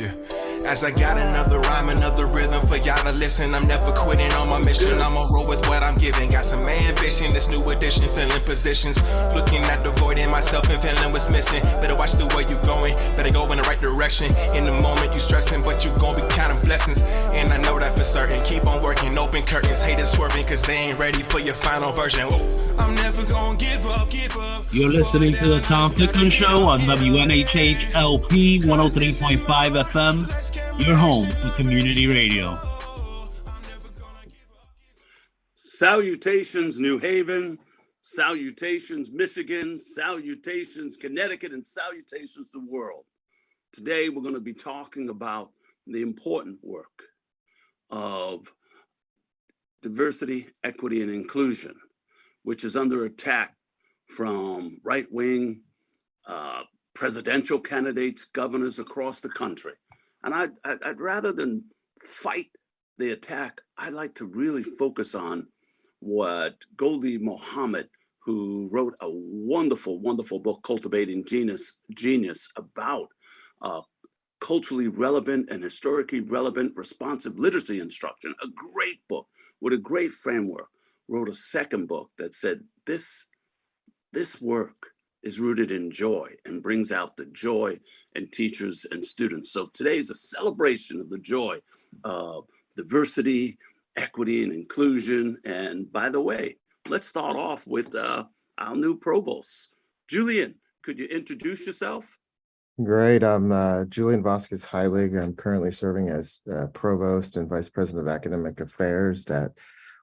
Yeah. As I got another rhyme, another rhythm for y'all to listen. I'm never quitting on my mission. I'ma roll with what I'm giving. Got some ambition, this new edition, filling positions. Looking at the void in myself and feeling what's missing. Better watch the way you going, better go in the right direction. In the moment you stressing, but you gon' be counting blessings. And I know that for certain. Keep on working, open curtains. Haters swerving, cause they ain't ready for your final version. Whoa. I'm never gonna give up. You're listening to the Tom Ficklin Show on WNHHLP 103.5 FM, your home for community radio. Salutations, New Haven. Salutations, Michigan. Salutations, Connecticut. And salutations, the world. Today, we're going to be talking about the important work of diversity, equity, and inclusion, which is under attack from right-wing presidential candidates, governors across the country. And I'd rather than fight the attack, I'd like to really focus on what Goli Mohammed, who wrote a wonderful, wonderful book, Cultivating Genius, about culturally relevant and historically relevant responsive literacy instruction, a great book with a great framework, wrote a second book that said this work is rooted in joy and brings out the joy in teachers and students. So today is a celebration of the joy of diversity, equity, and inclusion. And by the way, let's start off with our new provost. Julian, could you introduce yourself? Great. I'm Julian Vasquez Heilig. I'm currently serving as provost and vice president of academic affairs at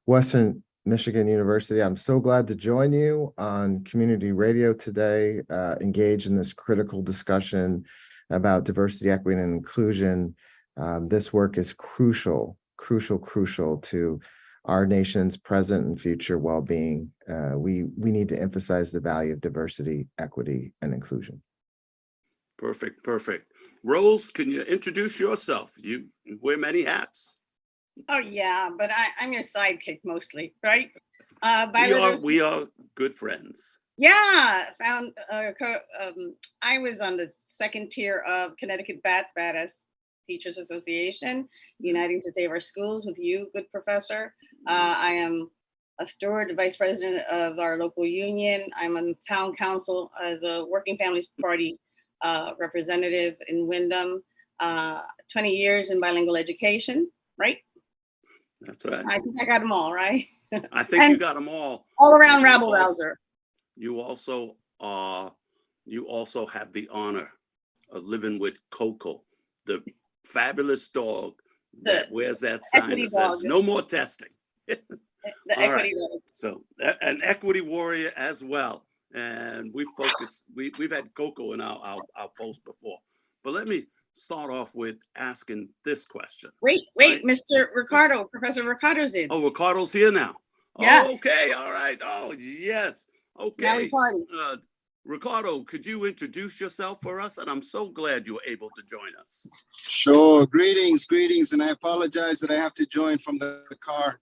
Western Michigan University. I'm so glad to join you on community radio today, engage in this critical discussion about diversity, equity, and inclusion. This work is crucial to our nation's present and future well-being. We need to emphasize the value of diversity, equity, and inclusion. Perfect. Rose, can you introduce yourself? You wear many hats. Oh yeah, but I'm your sidekick mostly, right? We are good friends. Yeah, I was on the second tier of Connecticut Badass Teachers Association, Uniting to Save Our Schools with you, good professor. I am a steward, vice president of our local union. I'm on town council as a Working Families Party representative in Wyndham. 20 years in bilingual education, right? That's right. I think I got them all, right? I think you got them all. All around rabble rouser. You also have the honor of living with Coco, the fabulous dog that wears that sign that says no more testing. The equity dog. So an equity warrior as well. And we've had Coco in our post before. But let me start off with asking this question. Wait, right? Mr. Ricardo, Professor Ricardo's in. Oh, Ricardo's here now. Yeah. Oh, okay, all right. Oh, yes. Okay. Now we party. Ricardo, could you introduce yourself for us? And I'm so glad you were able to join us. Sure. Greetings. And I apologize that I have to join from the car.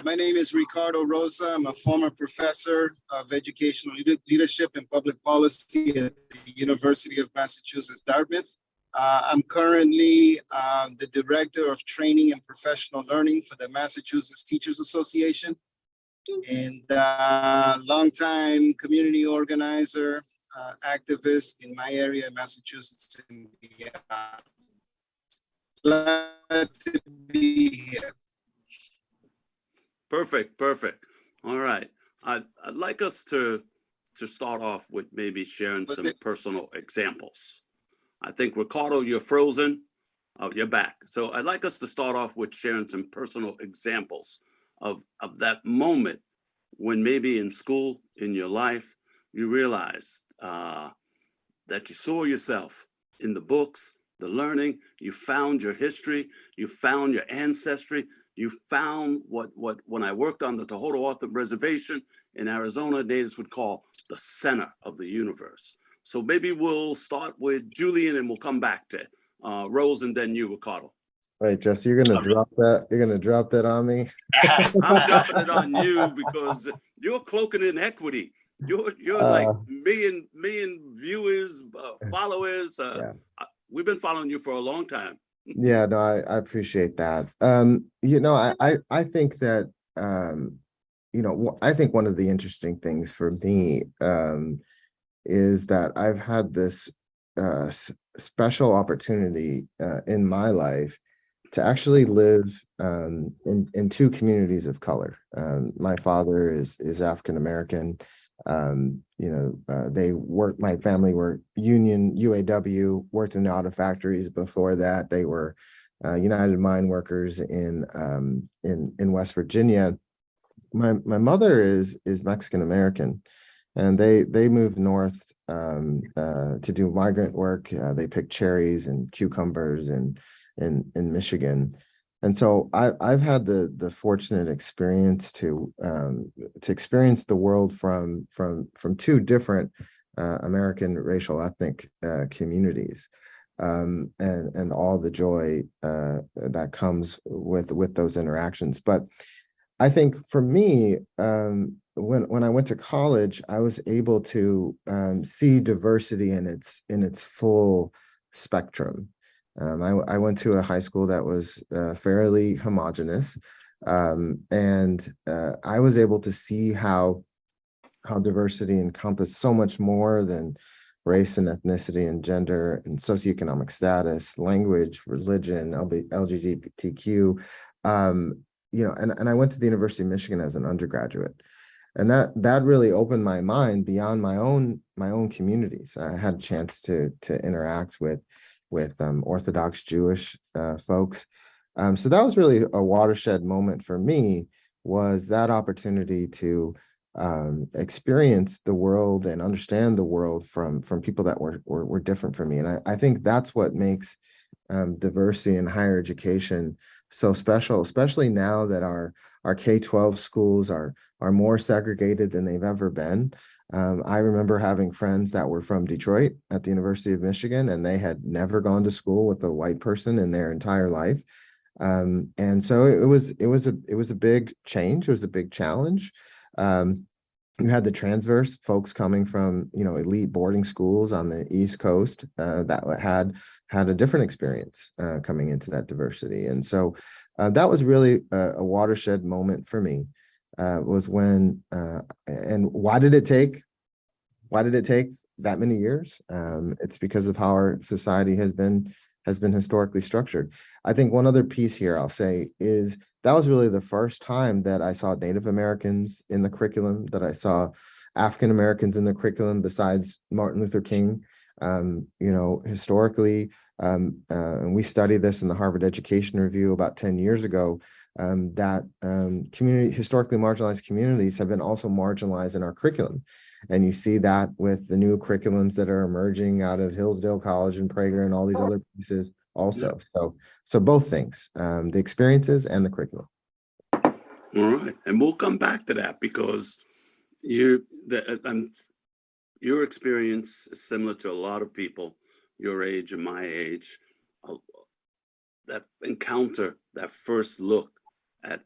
My name is Ricardo Rosa. I'm a former professor of educational leadership and public policy at the University of Massachusetts, Dartmouth. I'm currently the director of training and professional learning for the Massachusetts Teachers Association, and longtime community organizer, activist in my area, Massachusetts, and beyond. Glad to be here. Perfect. All right. I'd like us to start off with maybe sharing some personal examples. I think, Ricardo, you're frozen. Oh, you're back. So I'd like us to start off with sharing some personal examples of that moment when maybe in school, in your life, you realized that you saw yourself in the books, the learning, you found your history, you found your ancestry, you found what when I worked on the Tohoto O'odham Reservation in Arizona, they would call the center of the universe. So maybe we'll start with Julian and we'll come back to Rose and then you, Ricardo. Right, Jesse, you're gonna drop that. You're gonna drop that on me. I'm dropping it on you because you're cloaking in equity. You're like million viewers, followers. we've been following you for a long time. Yeah, no, I appreciate that. I think that I think one of the interesting things for me is that I've had this special opportunity in my life to actually live in two communities of color. My father is African American. My family were union UAW, worked in the auto factories. Before that, they were United Mine Workers in West Virginia. My mother is Mexican American, and they moved north to do migrant work. They pick cherries and cucumbers in Michigan. And so I've had the fortunate experience to experience the world from two different American racial ethnic communities, and all the joy that comes with those interactions. But I think for me, when I went to college, I was able to see diversity in its full spectrum. I went to a high school that was fairly homogenous, and I was able to see how diversity encompassed so much more than race and ethnicity and gender and socioeconomic status, language, religion, LGBTQ. And I went to the University of Michigan as an undergraduate, and that really opened my mind beyond my own communities. I had a chance to interact with Orthodox Jewish folks. So that was really a watershed moment for me, was that opportunity to experience the world and understand the world from people that were different from me. And I think that's what makes diversity in higher education so special, especially now that our K-12 schools are more segregated than they've ever been. I remember having friends that were from Detroit at the University of Michigan, and they had never gone to school with a white person in their entire life. And so it was a big change. It was a big challenge. You had the transverse folks coming from, elite boarding schools on the East Coast that had a different experience coming into that diversity. And so that was really a watershed moment for me, was when, and why did it take that many years? It's because of how our society has been historically structured. I think one other piece here I'll say is that was really the first time that I saw Native Americans in the curriculum, that I saw African Americans in the curriculum besides Martin Luther King. Historically, and we studied this in the Harvard Education Review about 10 years ago, that historically marginalized communities have been also marginalized in our curriculum. And you see that with the new curriculums that are emerging out of Hillsdale College and Prager and all these other pieces also. Yeah. So both things, the experiences and the curriculum. All right. And we'll come back to that, because your experience is similar to a lot of people your age and my age, that encounter, that first look at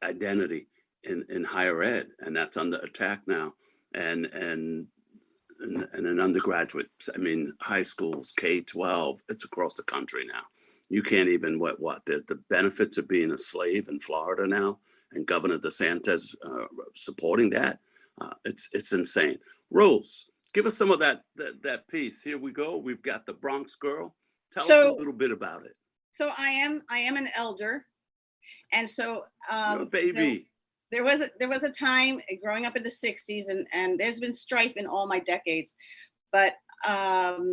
identity in higher ed, and that's under attack now. And an undergraduate, high schools, K-12, it's across the country now. You can't even, there's the benefits of being a slave in Florida now, and Governor DeSantis supporting that. It's insane. Rose, give us some of that piece. Here we go. We've got the Bronx Girl. Tell us a little bit about it. So I am an elder. And so you're a baby. There was a time growing up in the 60s, and there's been strife in all my decades, but I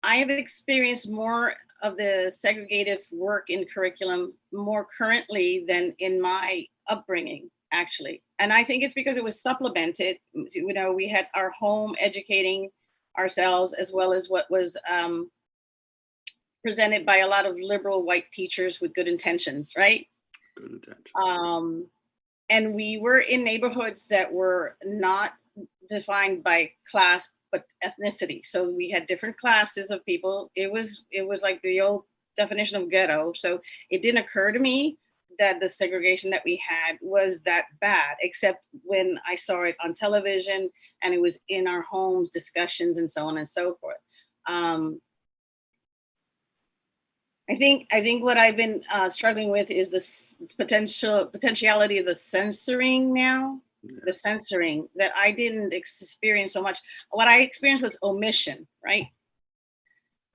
have experienced more of the segregated work in curriculum more currently than in my upbringing, actually. And I think it's because it was supplemented. We had our home educating ourselves, as well as what was presented by a lot of liberal white teachers with good intentions, right? Good intentions. And we were in neighborhoods that were not defined by class, but ethnicity. So we had different classes of people. It was like the old definition of ghetto. So it didn't occur to me that the segregation that we had was that bad, except when I saw it on television and it was in our homes, discussions, and so on and so forth. I think what I've been struggling with is the potentiality of the censoring now. The Yes. censoring that I didn't experience so much. What I experienced was omission, right?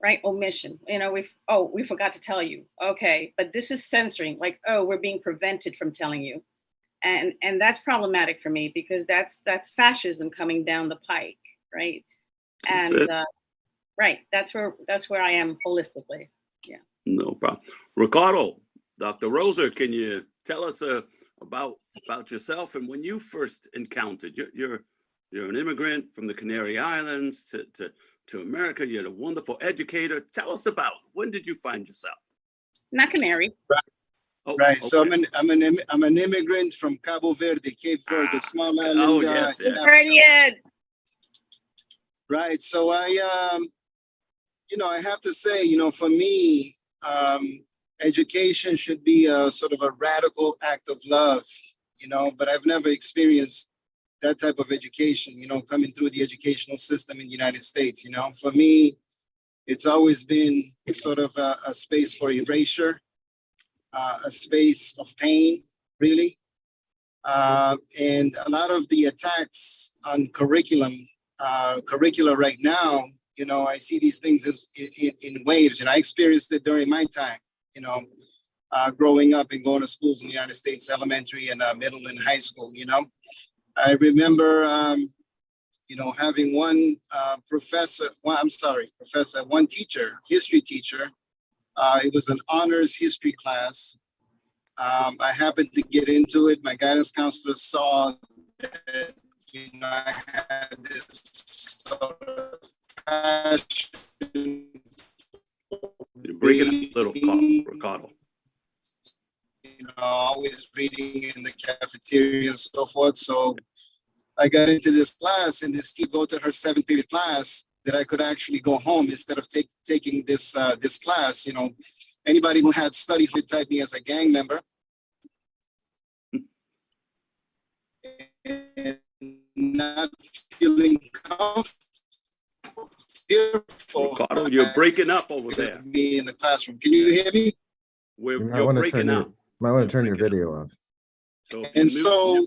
Right, omission. You know, we forgot to tell you. Okay, but this is censoring. Like, oh, we're being prevented from telling you, and that's problematic for me because that's fascism coming down the pike, right? That's And it. right, that's where I am holistically. Yeah. No problem. Ricardo, Dr. Rosa, can you tell us about yourself and when you first encountered? You're an immigrant from the Canary Islands to America. You're a wonderful educator. Tell us about when did you find yourself? Not Canary. Oh, Right. So okay. I'm an immigrant from Cabo Verde, Cape Verde, small island. Oh, yes, in yes. Africa. Right. So I have to say, for me, education should be a sort of a radical act of love, but I've never experienced that type of education, coming through the educational system in the United States. For me, it's always been sort of a space for erasure, a space of pain, really. And a lot of the attacks on curricula right now, I see these things as in waves, and I experienced it during my time, growing up and going to schools in the United States, elementary and middle and high school. I remember, having one one teacher, history teacher. It was an honors history class. I happened to get into it. My guidance counselor saw that, I had this sort of passion. You're breaking up a little, Ricardo. Always reading in the cafeteria and so forth. So I got into this class, and this teacher go to her 7th period class that I could actually go home instead of taking this class. Anybody who had studied would type me as a gang member. And not feeling comfortable, fearful. Ricardo, you're breaking up over there. Me in the classroom. Can you hear me? You're breaking up. Might want to turn your video off. So and so,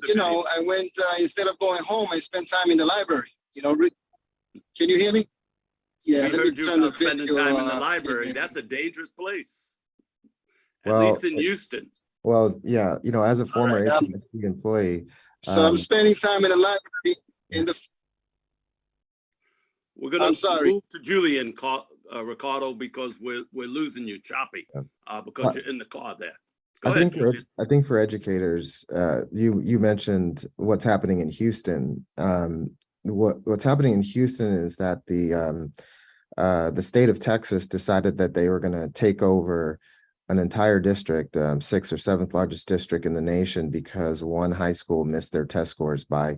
I went, instead of going home, I spent time in the library. Can you hear me? Yeah, we heard you about spending time in the library. That's a dangerous place, at least in Houston. Well, yeah, as a former HSD employee. So I'm spending time in the library We're going to move to Julian, Ricardo, because we're losing you choppy because you're in the car there. Go ahead, Julian. I think for educators, you mentioned what's happening in Houston. What's happening in Houston is that the state of Texas decided that they were going to take over an entire district, 6th or 7th largest district in the nation, because one high school missed their test scores by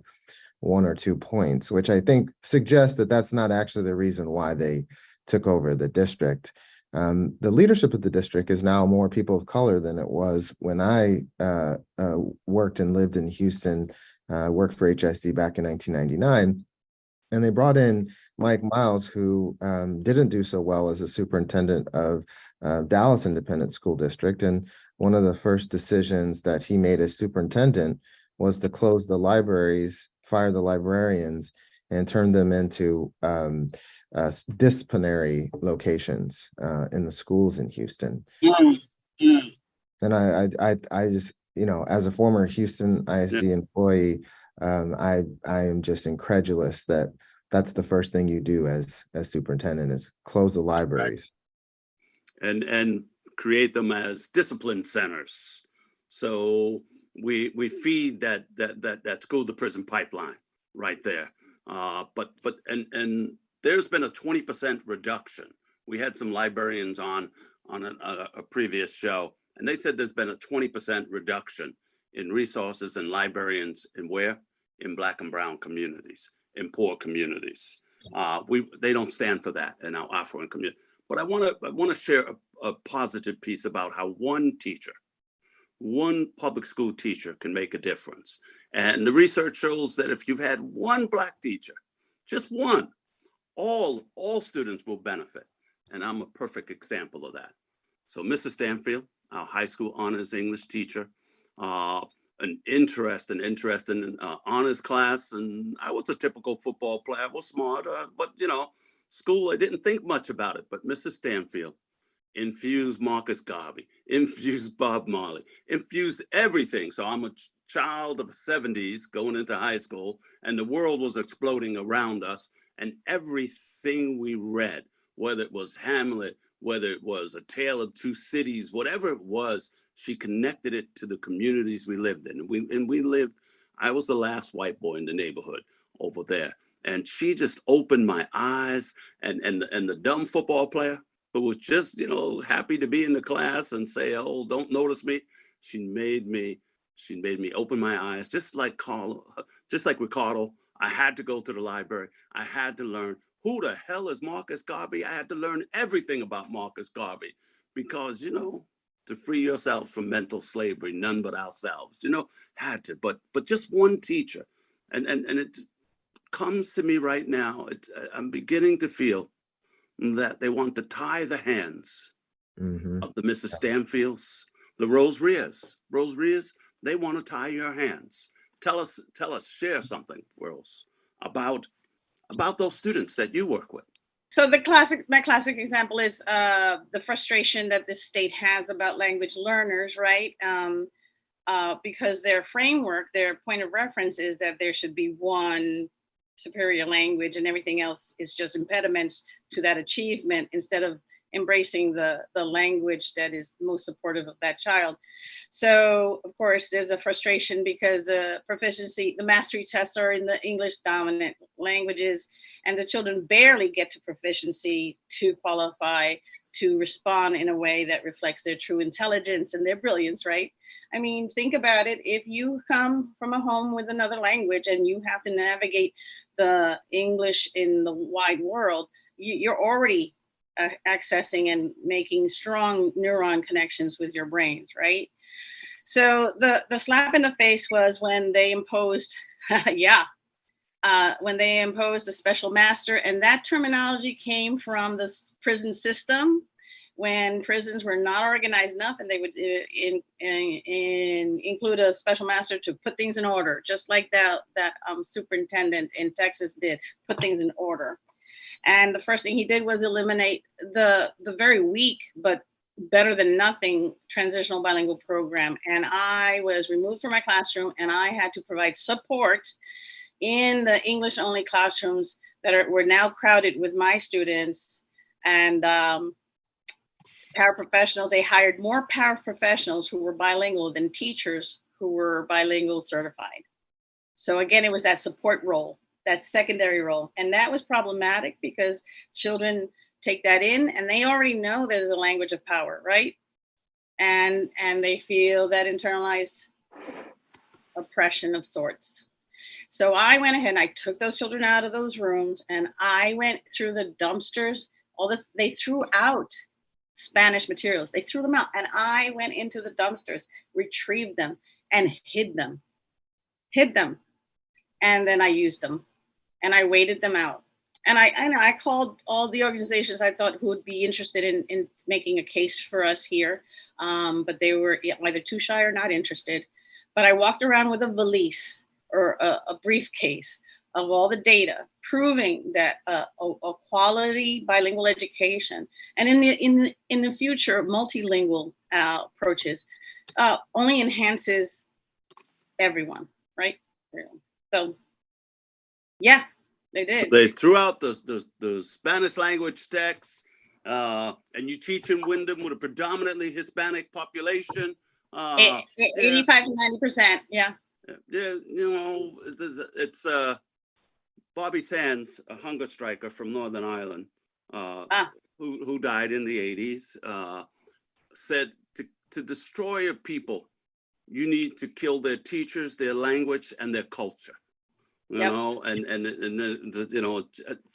1 or 2 points, which I think suggests that that's not actually the reason why they took over the district. The leadership of the district is now more people of color than it was when I worked and lived in Houston, worked for HSD back in 1999. And they brought in Mike Miles, who didn't do so well as a superintendent of Dallas Independent School District. And one of the first decisions that he made as superintendent was to close the libraries, fire the librarians, and turn them into disciplinary locations in the schools in Houston. And I just, as a former Houston ISD employee, I am just incredulous that that's the first thing you do as superintendent is close the libraries. And create them as discipline centers. So we feed that school to prison pipeline right there. But there's been a 20% reduction. We had some librarians on a previous show, and they said there's been a 20% reduction in resources and librarians in Black and brown communities, in poor communities. They don't stand for that in our affluent community. But I want to share a positive piece about how one public school teacher can make a difference. And the research shows that if you've had one Black teacher, just one, all students will benefit. And I'm a perfect example of that. So Mrs. Stanfield, our high school honors English teacher, an interest in honors class. And I was a typical football player. I was smart, but school, I didn't think much about it. But Mrs. Stanfield infused Marcus Garvey, infused Bob Marley, infused everything. So I'm a child of the 70s going into high school, and the world was exploding around us. And everything we read, whether it was Hamlet, whether it was A Tale of Two Cities, whatever it was, she connected it to the communities we lived in. I was the last white boy in the neighborhood over there. And she just opened my eyes, and the dumb football player who was just, happy to be in the class and say, oh, don't notice me. She made me open my eyes, just like Ricardo. I had to go to the library. I had to learn who the hell is Marcus Garvey. I had to learn everything about Marcus Garvey because, to free yourselves from mental slavery, none but ourselves, had to, but just one teacher. And it comes to me right now. I'm beginning to feel that they want to tie the hands of the Mrs. Stanfields, the Rose Rears, they want to tie your hands. Tell us, share something, Rose, about those students that you work with. So my classic example is the frustration that the state has about language learners, right? Because their framework, their point of reference is that there should be one superior language and everything else is just impediments to that achievement instead of embracing the language that is most supportive of that child. So of course there's a frustration because the mastery tests are in the English dominant languages and the children barely get to proficiency to qualify to respond in a way that reflects their true intelligence and their brilliance, right? I mean, think about it. If you come from a home with another language and you have to navigate the English in the wide world, you're already accessing and making strong neuron connections with your brains, right? So the slap in the face was when they imposed, when they imposed a special master, and that terminology came from the prison system when prisons were not organized enough, and they would include a special master to put things in order, just like that superintendent in Texas did, put things in order. And the first thing he did was eliminate the very weak, but better than nothing transitional bilingual program. And I was removed from my classroom and I had to provide support in the English only classrooms that were now crowded with my students and paraprofessionals. They hired more paraprofessionals who were bilingual than teachers who were bilingual certified. So again, it was that support role, that secondary role. And that was problematic because children take that in and they already know there's a language of power, right? And they feel that internalized oppression of sorts. So I went ahead and I took those children out of those rooms and I went through the dumpsters, they threw out Spanish materials. They threw them out and I went into the dumpsters, retrieved them and hid them. And then I used them and I waited them out. And I called all the organizations I thought who would be interested in making a case for us here, but they were either too shy or not interested. But I walked around with a valise or a briefcase of all the data proving that a quality bilingual education and in the future multilingual approaches only enhances everyone, right? So yeah. They did. So they threw out the Spanish language texts, and you teach in Wyndham with a predominantly Hispanic population. 85 to 90%, yeah. Yeah, it's Bobby Sands, a hunger striker from Northern Ireland, who died in the 80s, said to destroy a people, you need to kill their teachers, their language, and their culture. You know, and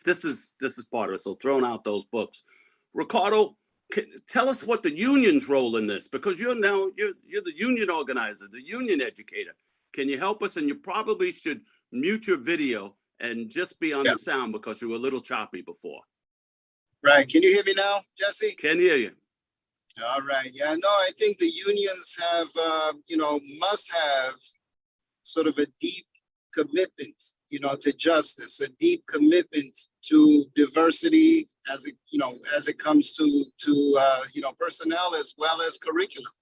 this is part of it. So throwing out those books, Ricardo, tell us what the union's role in this, because you're the union organizer, the union educator. Can you help us? And you probably should mute your video and just be on the sound because you were a little choppy before. Right. Can you hear me now, Jesse? Can hear you. All right. Yeah, no, I think the unions have, must have sort of a deep commitment, to justice, a deep commitment to diversity as it comes to personnel as well as curriculum.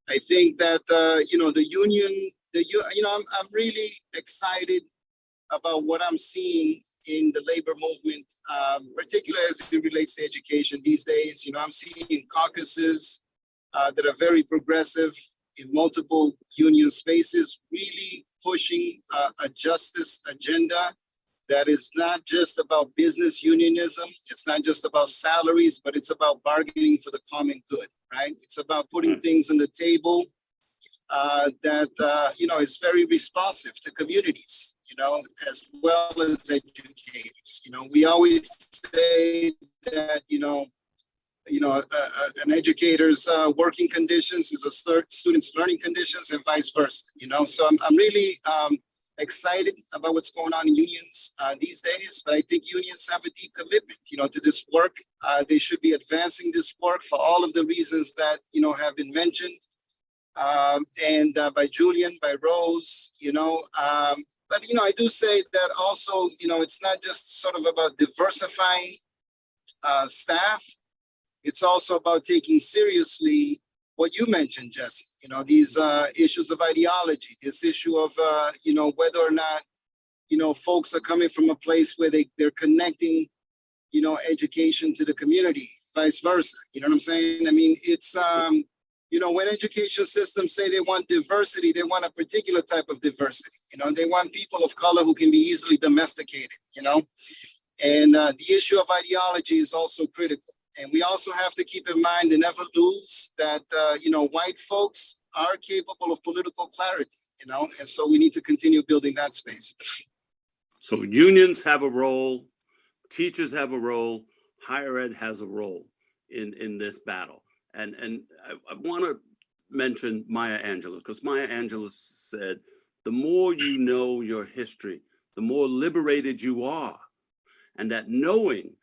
I think that, the union, I'm really excited about what I'm seeing in the labor movement, particularly as it relates to education these days. I'm seeing caucuses that are very progressive in multiple union spaces, really pushing a justice agenda that is not just about business unionism. It's not just about salaries, but it's about bargaining for the common good, right? It's about putting things on the table that is very responsive to communities, as well as educators. We always say that an educator's working conditions is a student's learning conditions, and vice versa. So I'm really excited about what's going on in unions these days. But I think unions have a deep commitment, to this work. They should be advancing this work for all of the reasons that have been mentioned. And by Julian, by Rose, but I do say that also, it's not just sort of about diversifying staff. It's also about taking seriously what you mentioned, Jesse. These issues of ideology, this issue of whether or not folks are coming from a place where they're connecting education to the community, vice versa. You know what I'm saying? I mean, it's when education systems say they want diversity, they want a particular type of diversity. They want people of color who can be easily domesticated, and the issue of ideology is also critical. And we also have to keep in mind and never lose that, white folks are capable of political clarity, and so we need to continue building that space. So unions have a role, teachers have a role, higher ed has a role in this battle. And I want to mention Maya Angelou, because Maya Angelou said, the more you know your history, the more liberated you are. And that knowing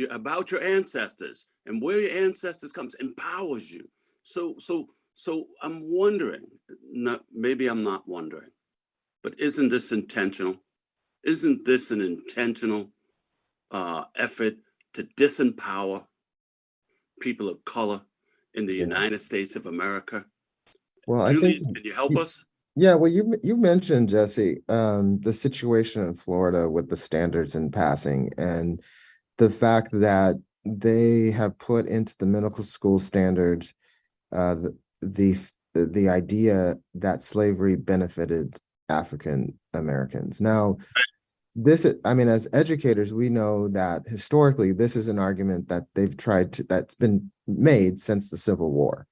about your ancestors and where your ancestors comes empowers you. So I'm wondering, maybe I'm not wondering, but isn't this intentional? Isn't this an intentional effort to disempower people of color in the United States of America? Well, Julie, can you help us? Yeah, well, you mentioned, Jesse, the situation in Florida with the standards in passing and the fact that they have put into the medical school standards the idea that slavery benefited African Americans. Now, as educators, we know that historically this is an argument that that's been made since the Civil War.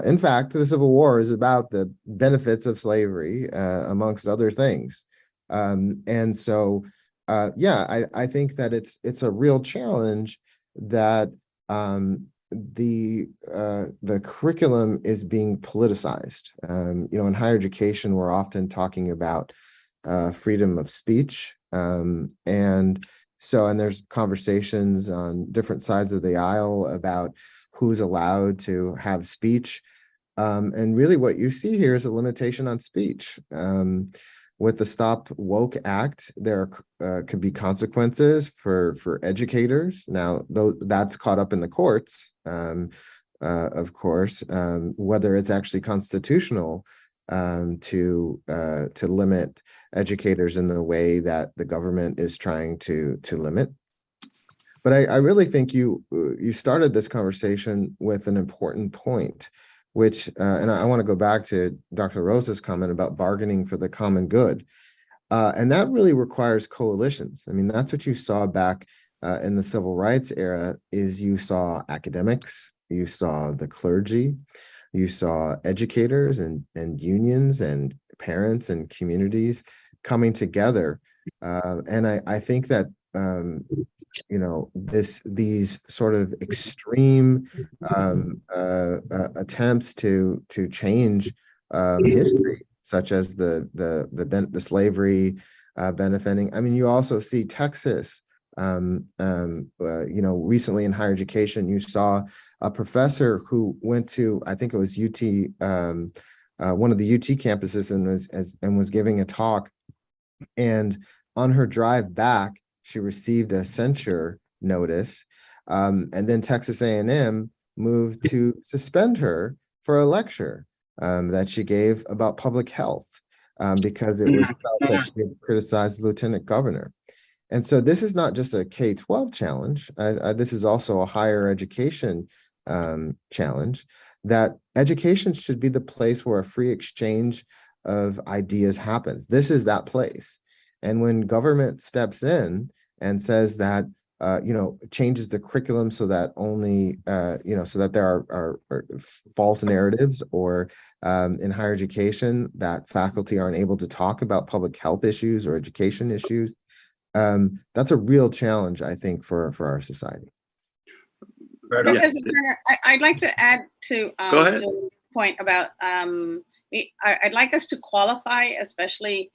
In fact, the Civil War is about the benefits of slavery, amongst other things. And so, I think that it's a real challenge that the curriculum is being politicized. In higher education, we're often talking about freedom of speech. And there's conversations on different sides of the aisle about who's allowed to have speech. And really what you see here is a limitation on speech. With the Stop Woke Act, there could be consequences for educators. Now, that's caught up in the courts, of course, whether it's actually constitutional to limit educators in the way that the government is trying to limit. But I really think you started this conversation with an important point, which, and I want to go back to Dr. Rosa's comment about bargaining for the common good. And that really requires coalitions. I mean, that's what you saw back in the civil rights era, is you saw academics, you saw the clergy, you saw educators and unions and parents and communities coming together. And I think that, these sort of extreme attempts to change history, such as the slavery benefiting. I mean, you also see Texas Recently in higher education, you saw a professor who went to, I think it was UT, one of the UT campuses, and was giving a talk. And on her drive back, she received a censure notice. And then Texas A&M moved to suspend her for a lecture that she gave about public health because it was felt that she had criticized the lieutenant governor. And so this is not just a K-12 challenge. This is also a higher education challenge, that education should be the place where a free exchange of ideas happens. This is that place. And when government steps in and says that, changes the curriculum so that only, so that there are false narratives, or in higher education that faculty aren't able to talk about public health issues or education issues, that's a real challenge, I think, for our society. Professor Turner, I'd like to add to Joe's point about I'd like us to qualify, especially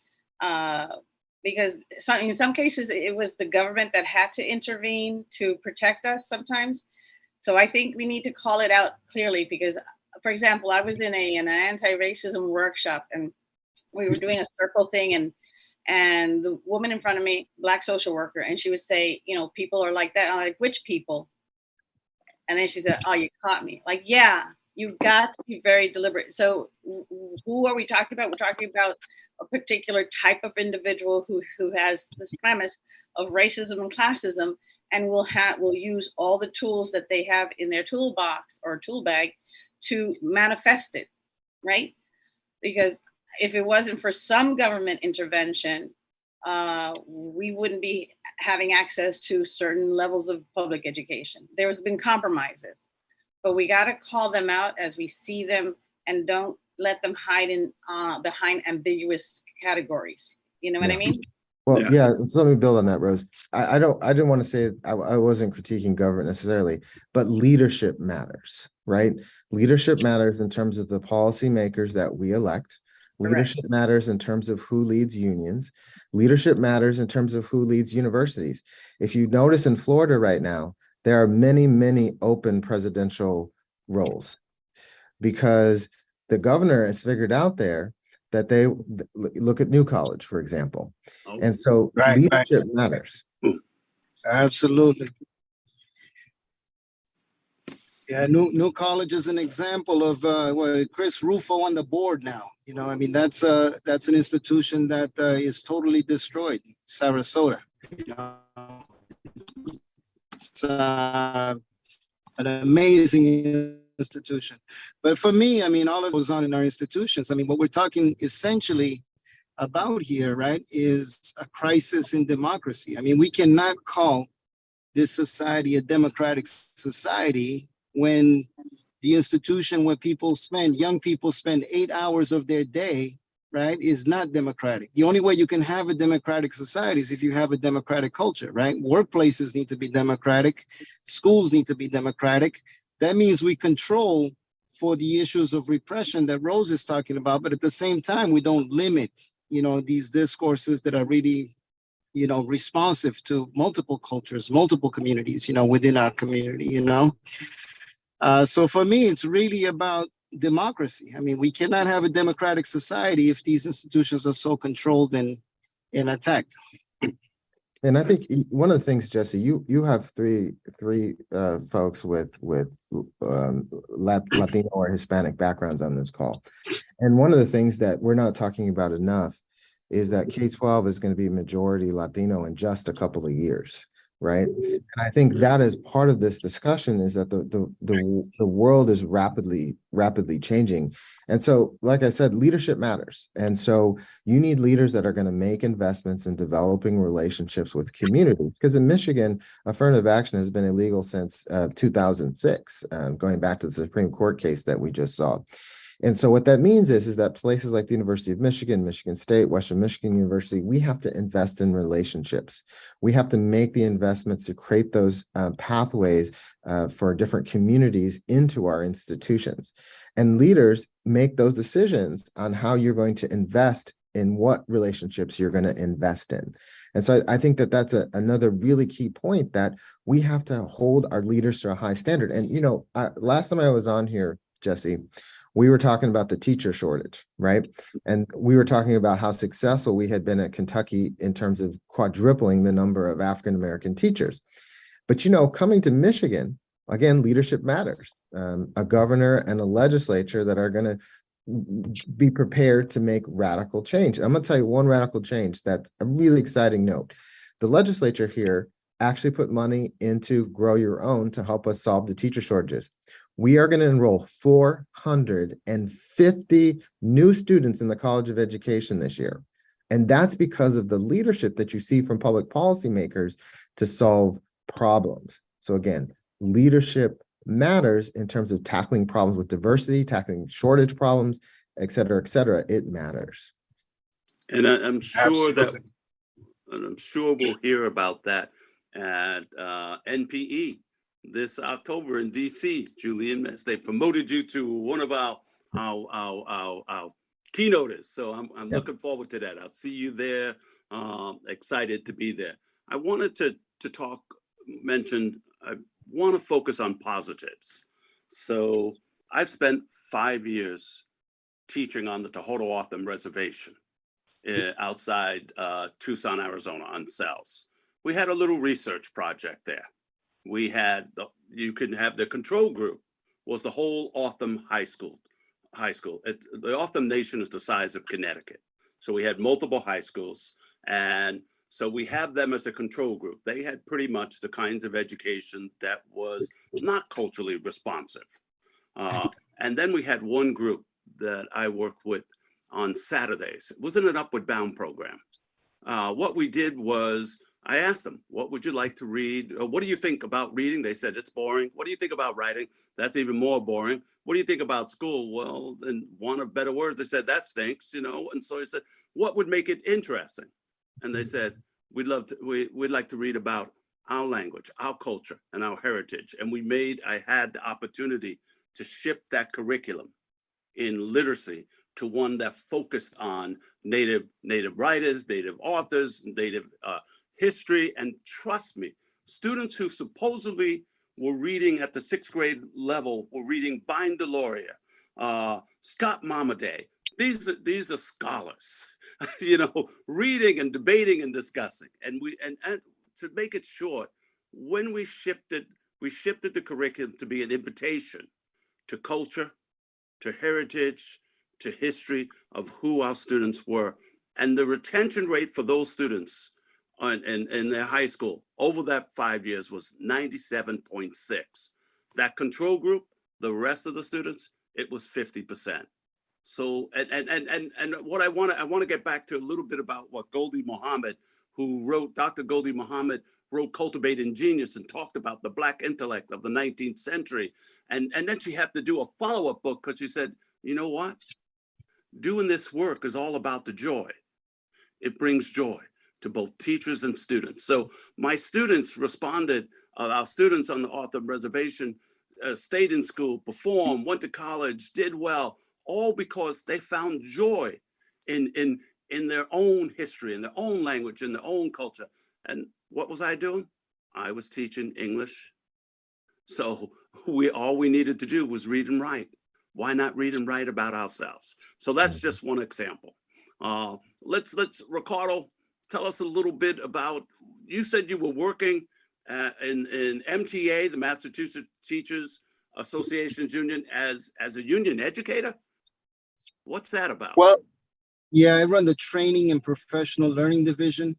because in some cases it was the government that had to intervene to protect us sometimes. So I think we need to call it out clearly, because, for example, I was in an anti-racism workshop, and we were doing a circle thing, and the woman in front of me, Black social worker, and she would say, people are like that. I'm like, which people? And then she said, oh, you caught me. Like, yeah, you've got to be very deliberate. So who are we talking about? We're talking about a particular type of individual who has this premise of racism and classism, and will use all the tools that they have in their toolbox or tool bag to manifest it, right? Because if it wasn't for some government intervention, we wouldn't be having access to certain levels of public education. There's been compromises, but we got to call them out as we see them, and don't let them hide behind ambiguous categories. You know what I mean? Well, yeah. So let me build on that, Rose. I didn't want to say I wasn't critiquing government necessarily, but leadership matters, right? Leadership matters in terms of the policymakers that we elect. Leadership matters in terms of who leads unions. Leadership matters in terms of who leads universities. If you notice in Florida right now, there are many, many open presidential roles, because the governor has figured out there that they look at New College, for example. And so leadership matters. Absolutely. Yeah, New College is an example of Chris Rufo on the board now. I mean, that's an institution that is totally destroyed. Sarasota. It's an amazing institution. But for me, I mean, all of it goes on in our institutions. I mean, what we're talking essentially about here, right, is a crisis in democracy. I mean, we cannot call this society a democratic society when the institution where young people spend 8 hours of their day, right, is not democratic. The only way you can have a democratic society is if you have a democratic culture, right? Workplaces need to be democratic. Schools need to be democratic. That means we control for the issues of repression that Rose is talking about, but at the same time, we don't limit, these discourses that are really, responsive to multiple cultures, multiple communities, within our community, So for me, it's really about democracy. I mean, we cannot have a democratic society if these institutions are so controlled and attacked. And I think one of the things, Jesse, you have three folks with Latino or Hispanic backgrounds on this call. And one of the things that we're not talking about enough is that K-12 is going to be majority Latino in just a couple of years. Right. And I think that is part of this discussion, is that the world is rapidly changing. And so, like I said, leadership matters. And so you need leaders that are going to make investments in developing relationships with communities. Because in Michigan, affirmative action has been illegal since 2006, going back to the Supreme Court case that we just saw. And so what that means is that places like the University of Michigan, Michigan State, Western Michigan University, we have to invest in relationships. We have to make the investments to create those pathways for different communities into our institutions. And leaders make those decisions on how you're going to invest in what relationships you're going to invest in. And so I think that that's another really key point, that we have to hold our leaders to a high standard. And, you know, last time I was on here, Jesse, we were talking about the teacher shortage, right? And we were talking about how successful we had been at Kentucky in terms of quadrupling the number of African-American teachers. But, you know, coming to Michigan, again, leadership matters. A governor and a legislature that are going to be prepared to make radical change. I'm going to tell you one radical change that's a really exciting note. The legislature here actually put money into Grow Your Own to help us solve the teacher shortages. We are going to enroll 450 new students in the College of Education this year. And that's because of the leadership that you see from public policymakers to solve problems. So again, leadership matters in terms of tackling problems with diversity, tackling shortage problems, et cetera, et cetera. It matters. And I'm sure Absolutely. we'll hear about that at NPE this October in DC. Julian, they promoted you to one of our keynoters. So I'm looking forward to that. I'll see you there. Excited to be there. I wanted to I want to focus on positives. So I've spent 5 years teaching on the Tohoto O'odham Reservation outside Tucson, Arizona on cells. We had a little research project there. We had, you can have the control group was the whole O'odham High School. The O'odham Nation is the size of Connecticut. So we had multiple high schools, and so we have them as a control group. They had pretty much the kinds of education that was not culturally responsive. And then we had one group that I worked with on Saturdays. It wasn't an Upward Bound program. What we did was I asked them, what would you like to read? What do you think about reading? They said, it's boring. What do you think about writing? That's even more boring. What do you think about school? Well, in want of better words, they said, that stinks, you know? And so I said, what would make it interesting? And they said, we'd like to read about our language, our culture, and our heritage. And I had the opportunity to shift that curriculum in literacy to one that focused on native writers, native authors, native history. And trust me, students who supposedly were reading at the 6th grade level were reading Vine Deloria, Scott Momaday. These are scholars, you know, reading and debating and discussing. And to make it short, when we shifted the curriculum to be an invitation to culture, to heritage, to history of who our students were. And the retention rate for those students in their high school over that 5 years was 97.6. That control group, the rest of the students, it was 50%. So, and what I want to get back to a little bit about what Dr. Goldie Muhammad wrote Cultivating Genius, and talked about the Black intellect of the 19th century. And then she had to do a follow-up book because she said, you know what? Doing this work is all about the joy. It brings joy to both teachers and students. So my students responded, our students on the O'odham Reservation stayed in school, performed, went to college, did well, all because they found joy in their own history, in their own language, in their own culture. And what was I doing? I was teaching English. So all we needed to do was read and write. Why not read and write about ourselves? So that's just one example. Let's Ricardo, tell us a little bit about, you said you were working in MTA, the Massachusetts Teachers Association's union, as a union educator. What's that about? Well, yeah, I run the training and professional learning division,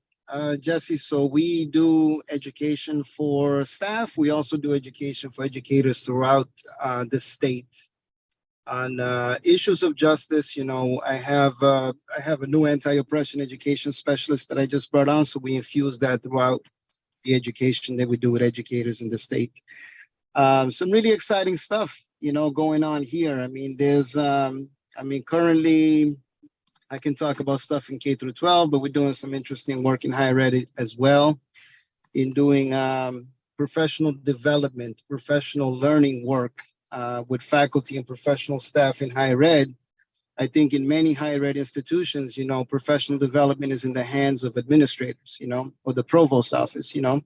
Jesse. So we do education for staff. We also do education for educators throughout the state. On issues of justice, you know, I have a new anti-oppression education specialist that I just brought on. So we infuse that throughout the education that we do with educators in the state. Some really exciting stuff, you know, going on here. I mean, currently I can talk about stuff in K through 12, but we're doing some interesting work in higher ed as well, in doing professional development, professional learning work with faculty and professional staff in higher ed I think in many higher ed institutions, professional development is in the hands of administrators, or the provost office, so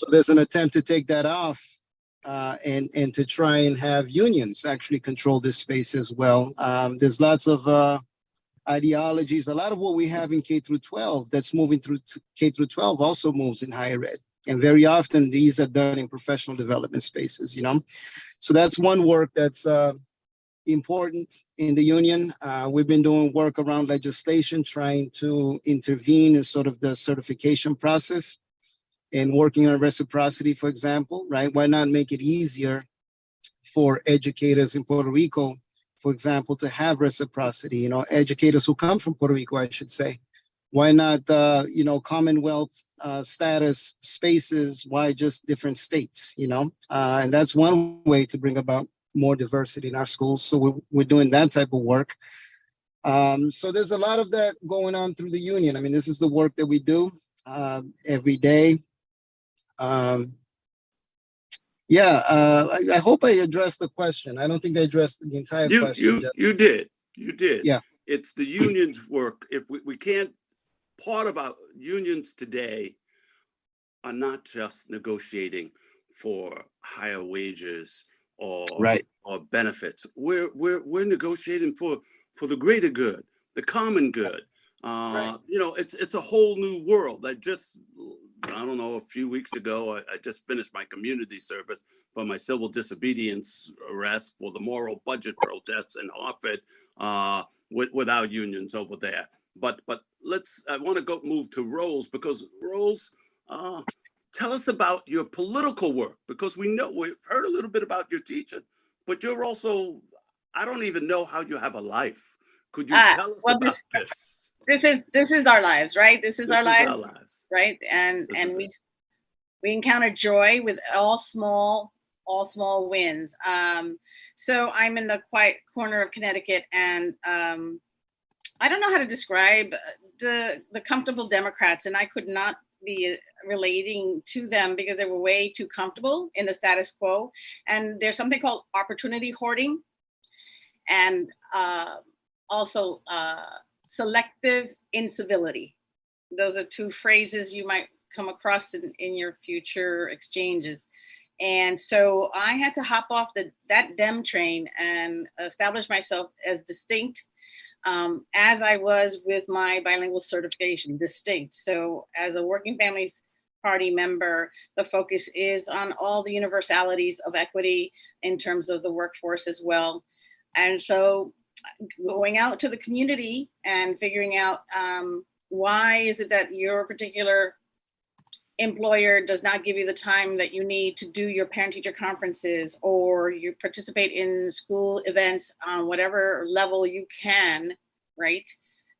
there's an attempt to take that off and to try and have unions actually control this space as well. There's lots of ideologies. A lot of what we have in K through 12 that's moving through to K through 12 also moves in higher ed. And very often these are done in professional development spaces, So that's one work that's important in the union. We've been doing work around legislation, trying to intervene in sort of the certification process and working on reciprocity, for example, right? Why not make it easier for educators in Puerto Rico, for example, to have reciprocity, educators who come from Puerto Rico, I should say. Why not, Commonwealth status spaces? Why just different states, And that's one way to bring about more diversity in our schools. So we're doing that type of work. So there's a lot of that going on through the union. I mean, this is the work that we do every day. I hope I addressed the question. I don't think I addressed the entire question. You did. Yeah. It's the union's work. If we can't, part of our unions today are not just negotiating for higher wages or benefits. We're negotiating for the greater good, the common good. It's a whole new world. I don't know, a few weeks ago, I just finished my community service for my civil disobedience arrest for the moral budget protests in Hartford with our unions over there. But I want to move to Rose, because Rose, tell us about your political work, because we've heard a little bit about your teaching, but you're also, I don't even know how you have a life. Could you tell us about this? This is our lives, right? This is our lives, right? And we encounter joy with all small wins. So I'm in the quiet corner of Connecticut, and I don't know how to describe the comfortable Democrats, and I could not be relating to them because they were way too comfortable in the status quo. And there's something called opportunity hoarding, and also selective incivility. Those are two phrases you might come across in your future exchanges. And so I had to hop off that Dem train and establish myself as distinct, as I was with my bilingual certification, distinct. So as a Working Families Party member, the focus is on all the universalities of equity in terms of the workforce as well. And so going out to the community and figuring out why is it that your particular employer does not give you the time that you need to do your parent-teacher conferences, or you participate in school events on whatever level you can, right?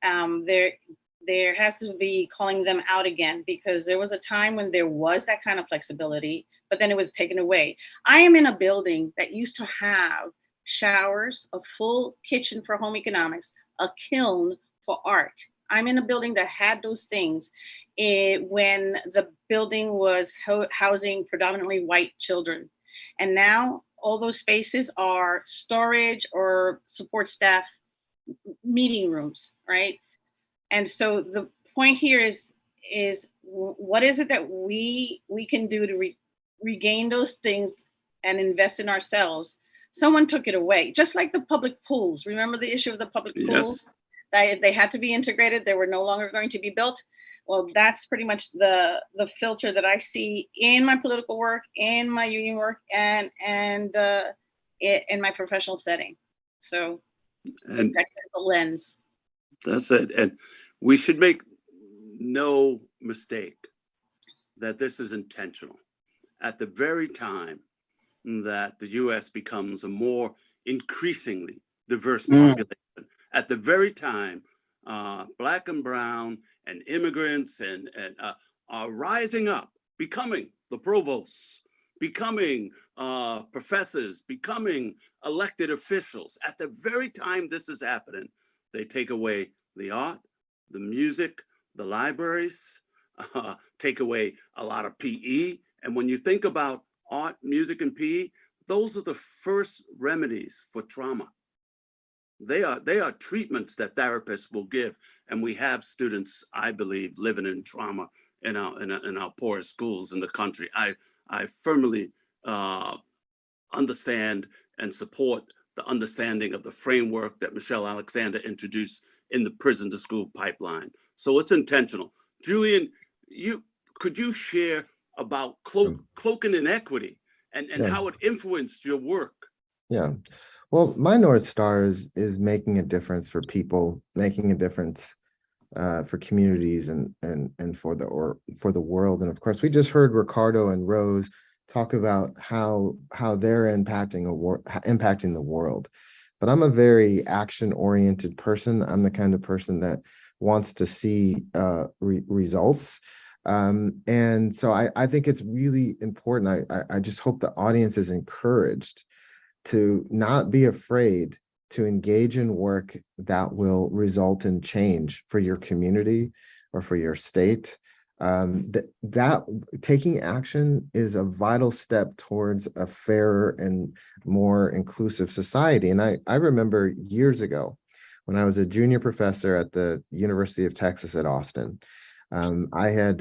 There has to be calling them out again, because there was a time when there was that kind of flexibility, but then it was taken away. I am in a building that used to have showers, a full kitchen for home economics, a kiln for art. I'm in a building that had those things when the building was housing predominantly white children. And now all those spaces are storage or support staff meeting rooms, right? And so the point here is what is it that we can do to regain those things and invest in ourselves? Someone took it away, just like the public pools. Remember the issue of the public pools? That if they had to be integrated, they were no longer going to be built. Well, that's pretty much the filter that I see in my political work, in my union work, and in my professional setting. So that's the lens. That's it. And we should make no mistake that this is intentional. At the very time that the US becomes a more increasingly diverse population, at the very time Black and brown and immigrants and are rising up, becoming the provosts, becoming professors, becoming elected officials, at the very time this is happening, they take away the art, the music, the libraries, take away a lot of PE. And when you think about art, music, and PE, those are the first remedies for trauma. They are treatments that therapists will give. And we have students, I believe, living in trauma in our poorest schools in the country. I firmly understand and support the understanding of the framework that Michelle Alexander introduced in the prison to school pipeline. So it's intentional. Julian, could you share about cloaking inequity and Yeah. how it influenced your work? Yeah. Well, my North Star is making a difference for people, making a difference for communities and for the world. And of course, we just heard Ricardo and Rose talk about how they're impacting the world. But I'm a very action-oriented person. I'm the kind of person that wants to see results. And so I think it's really important. I just hope the audience is encouraged to not be afraid to engage in work that will result in change for your community or for your state. That taking action is a vital step towards a fairer and more inclusive society. And I remember years ago when I was a junior professor at the University of Texas at Austin, I had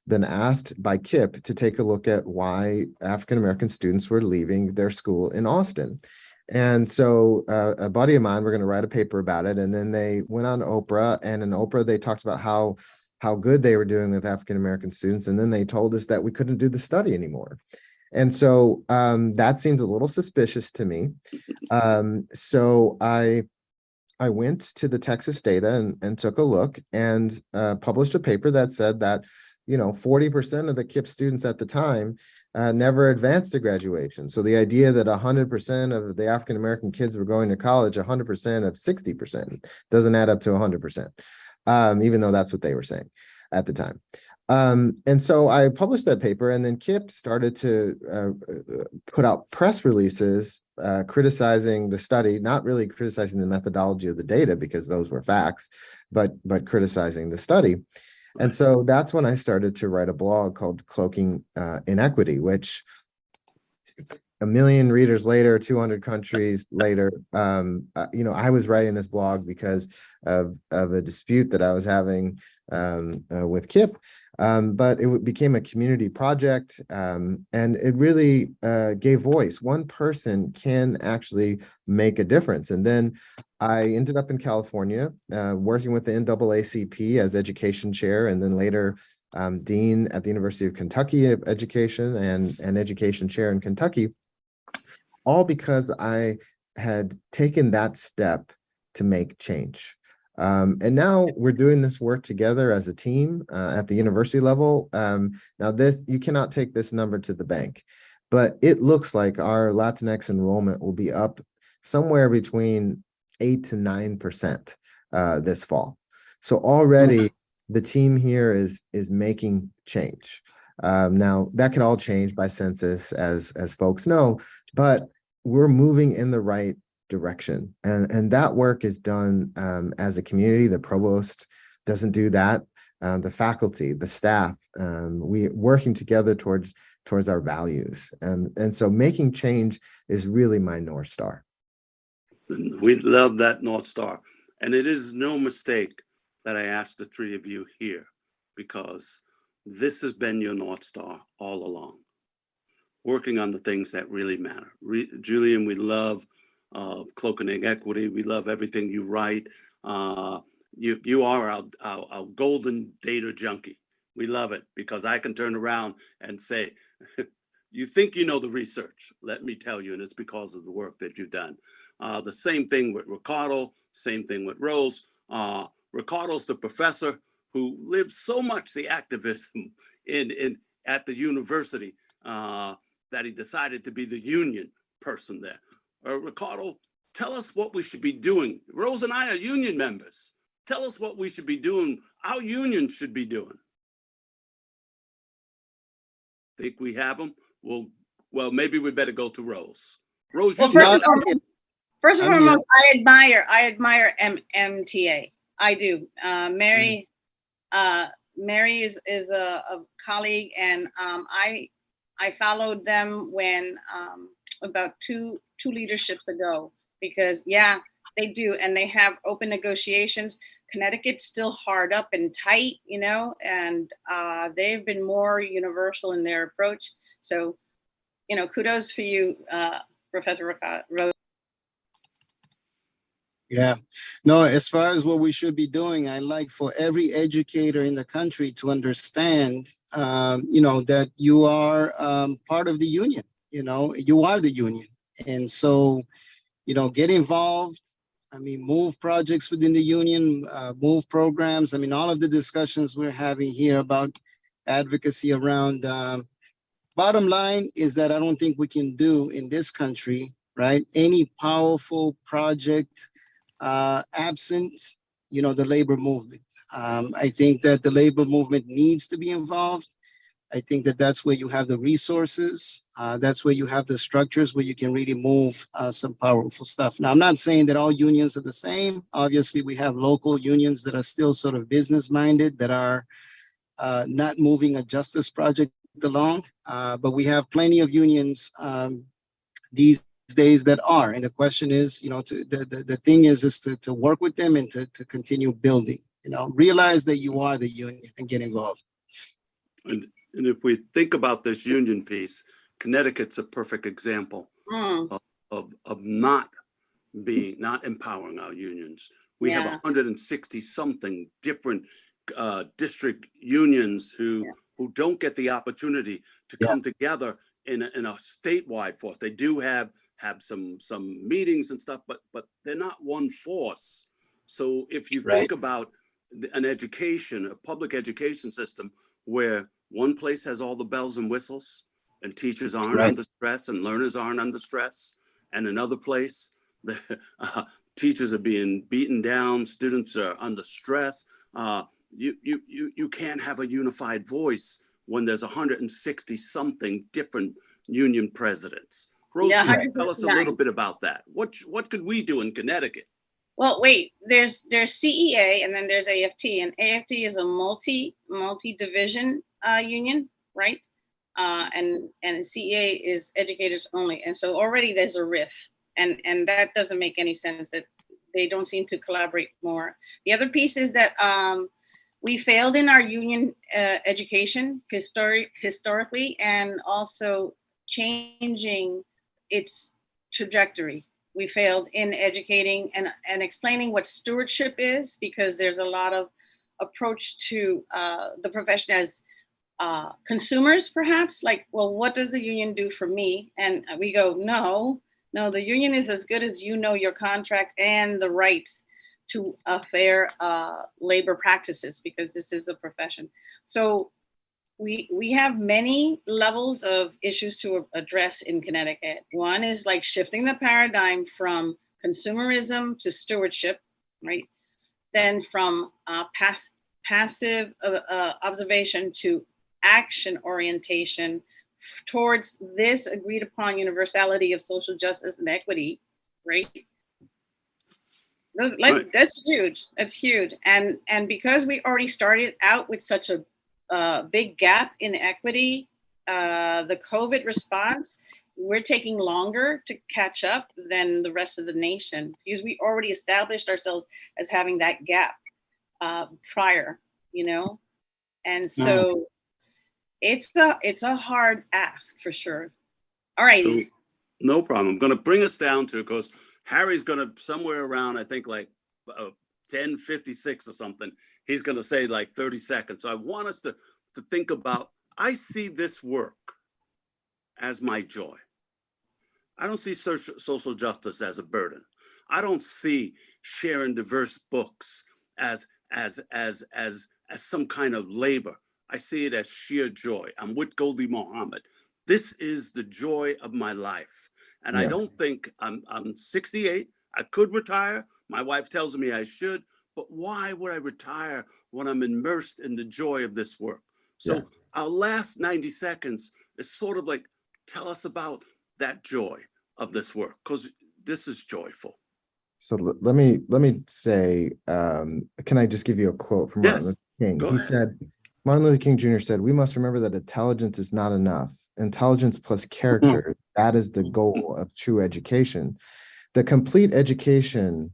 been asked by KIPP to take a look at why African-American students were leaving their school in Austin. And so a buddy of mine, we're going to write a paper about it. And then they went on Oprah, and in Oprah, they talked about how good they were doing with African-American students. And then they told us that we couldn't do the study anymore. And so that seemed a little suspicious to me. So I went to the Texas data and took a look and published a paper that said that, 40% of the KIPP students at the time never advanced to graduation. So the idea that 100% of the African-American kids were going to college, 100% of 60% doesn't add up to 100%, even though that's what they were saying at the time. And so I published that paper, and then KIPP started to put out press releases criticizing the study, not really criticizing the methodology of the data because those were facts, but criticizing the study. And so that's when I started to write a blog called Cloaking Inequity, which 1 million readers later, 200 countries later, I was writing this blog because of a dispute that I was having with KIPP. But it became a community project, and it really gave voice. One person can actually make a difference. And then I ended up in California working with the NAACP as education chair, and then later dean at the University of Kentucky of Education and education chair in Kentucky, all because I had taken that step to make change. And now we're doing this work together as a team at the university level. Now you cannot take this number to the bank, but it looks like our Latinx enrollment will be up somewhere between 8 to 9% this fall. So already the team here is making change. Now that can all change by census, as folks know, but we're moving in the right direction. And that work is done as a community. The provost doesn't do that. The faculty, the staff, we working together towards our values. And so making change is really my North Star. We love that North Star. And it is no mistake that I asked the three of you here, because this has been your North Star all along, working on the things that really matter. Julian, we love Cloaking Inequity. We love everything you write. You are our golden data junkie. We love it because I can turn around and say, you think you know the research. Let me tell you, and it's because of the work that you've done. The same thing with Ricardo, same thing with Rose. Ricardo's the professor who lives so much the activism at the university that he decided to be the union person there. Ricardo, tell us what we should be doing. Rose and I are union members. Tell us what we should be doing, our union should be doing. Think we have them? Well, maybe we better go to Rose. Rose, well, first and foremost, I admire MTA. I do. Mary is a colleague, and I followed them when about two leaderships ago, because They do, and they have open negotiations. Connecticut's still hard up and tight, and they've been more universal in their approach. So, kudos for you, Professor Rose. Yeah, no, as far as what we should be doing, I like for every educator in the country to understand, that you are part of the union, you are the union. And so, get involved. I mean, move projects within the union, move programs. I mean, all of the discussions we're having here about advocacy around, bottom line is that I don't think we can do in this country, right, any powerful project absent, the labor movement. I think that the labor movement needs to be involved. I think that that's where you have the resources. That's where you have the structures where you can really move some powerful stuff. Now, I'm not saying that all unions are the same. Obviously, we have local unions that are still sort of business minded, that are not moving a justice project along. But we have plenty of unions these days that are. And the question is, the thing is to work with them and to continue building, realize that you are the union and get involved. And if we think about this union piece, Connecticut's a perfect example of not empowering our unions. We have 160 something different district unions who don't get the opportunity to come together in a statewide force. They do have some meetings and stuff, but they're not one force. So if you think about an education, a public education system where one place has all the bells and whistles and teachers aren't under stress and learners aren't under stress, and another place the teachers are being beaten down, students are under stress, you can't have a unified voice when there's 160 something different union presidents. Rose, can you tell us a little bit about that? What could we do in Connecticut? Well, wait, there's CEA and then there's AFT, and AFT is a multi-division union, right? And CEA is educators only. And so already there's a rift, and that doesn't make any sense, that they don't seem to collaborate more. The other piece is that we failed in our union education historically, and also changing its trajectory. We failed in educating and explaining what stewardship is, because there's a lot of approach to the profession as consumers, perhaps, like, well, what does the union do for me? And we go, no, the union is as good as your contract and the rights to a fair labor practices, because this is a profession. So we have many levels of issues to address in Connecticut. One is like shifting the paradigm from consumerism to stewardship, right? Then from passive observation to action orientation towards this agreed upon universality of social justice and equity, right? That's huge. That's huge. And because we already started out with such a big gap in equity, the COVID response, we're taking longer to catch up than the rest of the nation, because we already established ourselves as having that gap prior, and so it's a hard ask for sure. All right. So, no problem. I'm going to bring us down to, because Harry's going to somewhere around, I think, like 10:56 or something. He's going to say like 30 seconds. So I want us to think about, I see this work as my joy. I don't see social justice as a burden. I don't see sharing diverse books as some kind of labor. I see it as sheer joy. I'm with Goldie Mohammed. This is the joy of my life. And I don't think I'm 68. I could retire. My wife tells me I should, but why would I retire when I'm immersed in the joy of this work? So our last 90 seconds is sort of like, tell us about that joy of this work, because this is joyful. So let me say, can I just give you a quote from Martin Luther King? Go He ahead. said, Martin Luther King Jr. said, "We must remember that intelligence is not enough. Intelligence plus character, that is the goal of true education. The complete education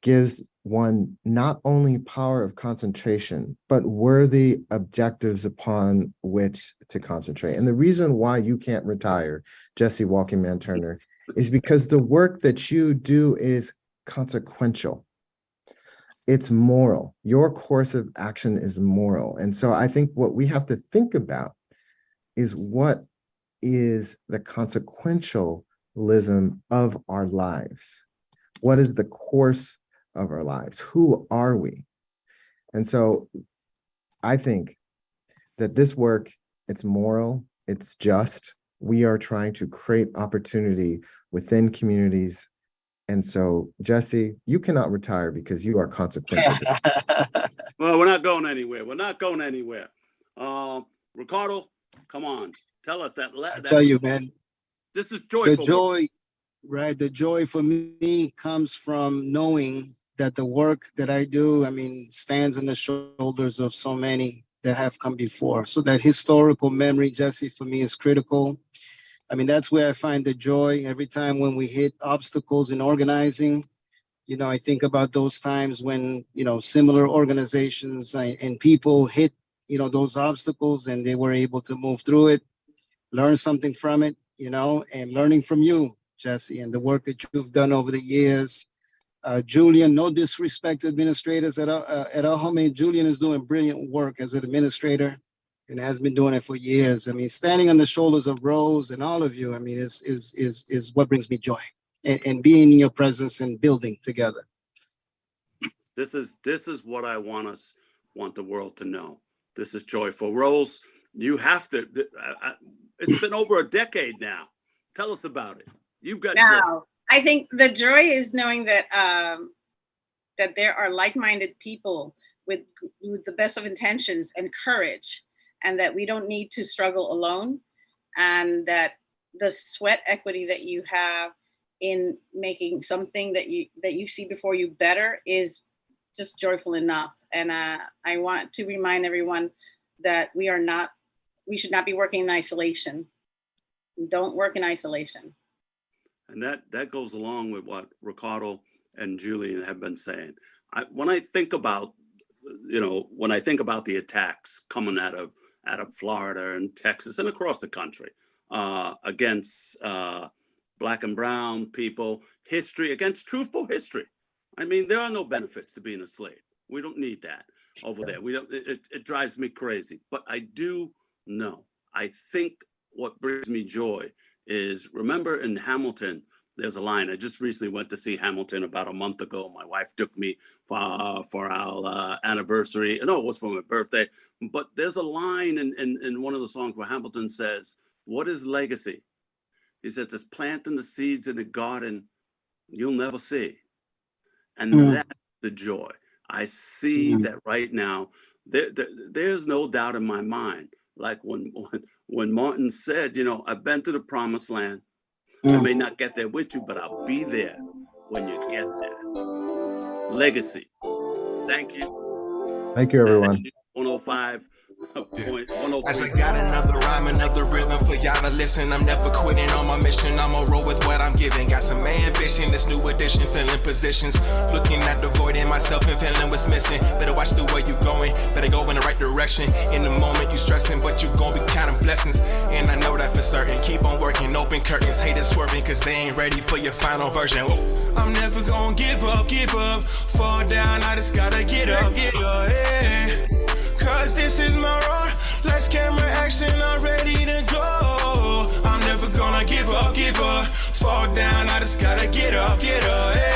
gives one not only power of concentration, but worthy objectives upon which to concentrate. And the reason why you can't retire, Jesse Walking Man Turner, is because the work that you do is consequential. It's moral. Your course of action is moral. And so I think what we have to think about is what is the consequentialism of our lives? What is the course of our lives? Who are we? And so I think that this work, it's moral, it's just. We are trying to create opportunity within communities. And so, Jesse, you cannot retire because you are consequential. Well, we're not going anywhere. We're not going anywhere. Ricardo, come on. Tell us that. I tell you, man, this is joyful. the joy, right? The joy for me comes from knowing that the work that I do, I mean, stands on the shoulders of so many that have come before. So that historical memory, Jesse, for me is critical. I mean, that's where I find the joy every time when we hit obstacles in organizing. You know, I think about those times when, you know, similar organizations and people hit, you know, those obstacles and they were able to move through it, learn something from it, you know, and learning from you, Jesse, and the work that you've done over the years. Julian, no disrespect to administrators at our home. Julian is doing brilliant work as an administrator and has been doing it for years. I mean, standing on the shoulders of Rose and all of you, I mean, is what brings me joy, and being in your presence and building together. This is what I want the world to know. This is joyful. Rose, you have to, it's been over a decade now. Tell us about it. You've got joy. I think the joy is knowing that that there are like-minded people with the best of intentions and courage, and that we don't need to struggle alone, and that the sweat equity that you have in making something that you see before you better is just joyful enough. And I want to remind everyone that we should not be working in isolation. Don't work in isolation. And that goes along with what Ricardo and Julian have been saying. When I think about the attacks coming out of Florida and Texas and across the country against Black and brown people, history, against truthful history. I mean, there are no benefits to being a slave. We don't need that over there. We don't. It drives me crazy. But I do know. I think what brings me joy is, remember in Hamilton, there's a line. I just recently went to see Hamilton about a month ago. My wife took me for our anniversary. No, it was for my birthday. But there's a line in one of the songs where Hamilton says, "What is legacy?" He says, "It's planting the seeds in the garden you'll never see." And that's the joy. I see that right now. There's no doubt in my mind. Like when Martin said, you know, I've been to the promised land. I may not get there with you, but I'll be there when you get there. Legacy. Thank you. Thank you, everyone. 105. As I got another rhyme, another rhythm for y'all to listen. I'm never quitting on my mission. I'ma roll with what I'm giving. Got some ambition, this new edition, filling positions. Looking at the void in myself and feeling what's missing. Better watch the way you going, better go in the right direction. In the moment you stressing, but you gon' be counting blessings. And I know that for certain. Keep on working, open curtains, haters swerving, cause they ain't ready for your final version. Whoa. I'm never gonna give up. Fall down, I just gotta get up, yeah. Cause this is my roar. Let's camera action, I'm ready to go. I'm never gonna give up. Fall down, I just gotta get up, yeah.